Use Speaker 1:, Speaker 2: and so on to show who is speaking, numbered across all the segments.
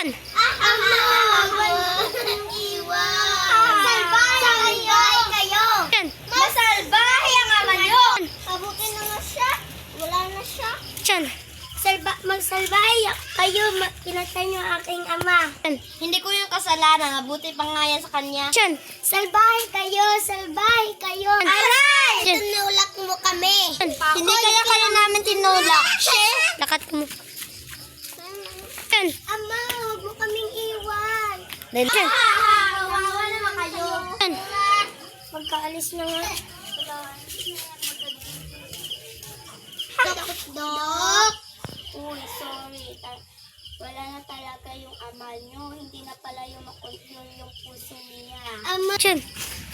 Speaker 1: Diyan.
Speaker 2: Ama, huwag nang iwan. Salbahe kayo.
Speaker 1: Diyan.
Speaker 2: Masalbahe ang ama nyo. Kabuti na nga siya. Wala na siya.
Speaker 1: Diyan.
Speaker 2: Magsalbahe kayo. Pinatay niyo ang aking ama.
Speaker 1: Diyan.
Speaker 2: Hindi ko yung kasalanan. Mabuti pa nga yan sa kanya.
Speaker 1: Diyan.
Speaker 2: Salbahe kayo. Salbahe kayo. Aray!
Speaker 1: Diyan.
Speaker 2: Tinulak mo kami.
Speaker 1: Diyan.
Speaker 2: Hindi kaya namin tinulak.
Speaker 1: Lakat mo. Diyan.
Speaker 2: Ama, huwag mo kaming iwan.
Speaker 1: Diyan.
Speaker 2: Kawawa naman kayo.
Speaker 1: Diyan.
Speaker 2: Magkaalis na nga. Dok. Uy, sorry. Wala na talaga yung ama nyo. Hindi na pala yung makontrol yung puso niya. Ama.
Speaker 1: Diyan.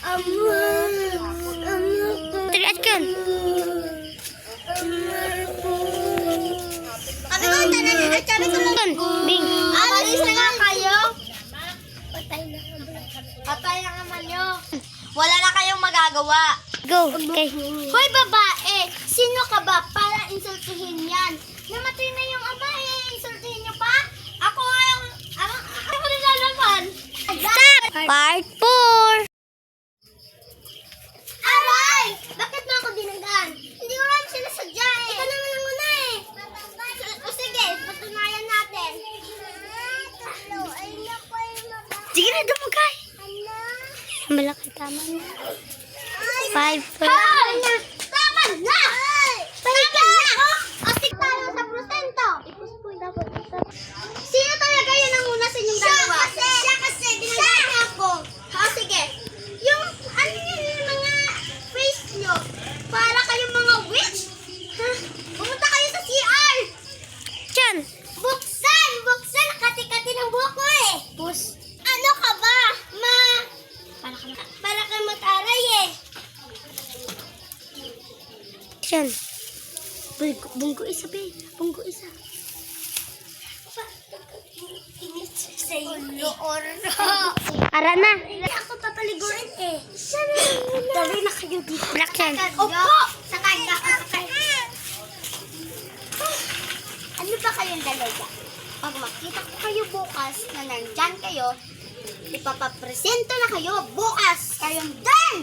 Speaker 2: Ama.
Speaker 1: Teriak kan.
Speaker 2: Sabi ko, sabi ko lang.
Speaker 1: Diyan. Bing.
Speaker 2: Alis na nga kayo.
Speaker 1: Kan.
Speaker 2: Patay ang ama nyo. Wala na kayong magagawa.
Speaker 1: Go. Okay.
Speaker 2: Hoy babae, sino ka ba para insultuhin yan? Namatay na yung ama insultuhin niyo pa? Ako rin lalaman.
Speaker 1: Stop. Part 4.
Speaker 2: Aray! Bakit mo ako dinagaan? Hindi ko lang sinasadya eh. Ikaw naman ang una eh. O sige, patunayan natin.
Speaker 1: Sige na, dumugay. Malaki tama na. 5.
Speaker 2: Hoy! Tama na! Tama na! Astig tayo sa prosento. Sino talaga yun ang una sa inyong dalawa? Siya kasi. Dinagaan niya ako. O sige. Yung ano yun yung mga face nyo? Para kayong mga witch? Ha? Pumunta kayo sa CR!
Speaker 1: Diyan.
Speaker 2: Buksan! Buksan! Kati-kati ng buhok ko eh! Bus. Ano ka ba? Para ka mataray eh!
Speaker 1: Diyan. Bunggo isa, babe. Bunggo isa.
Speaker 2: Init sa'yo. Loor.
Speaker 1: Ara na.
Speaker 2: Hindi ako papaligurin eh.
Speaker 1: Dali na kayo dito. Black yan.
Speaker 2: Opo! Sakay ka. Sakay. Ano ba kayong dalaga? Pag makita ko kayo bukas na nandyan kayo, ipapapresento na kayo bukas. Kayong dyan!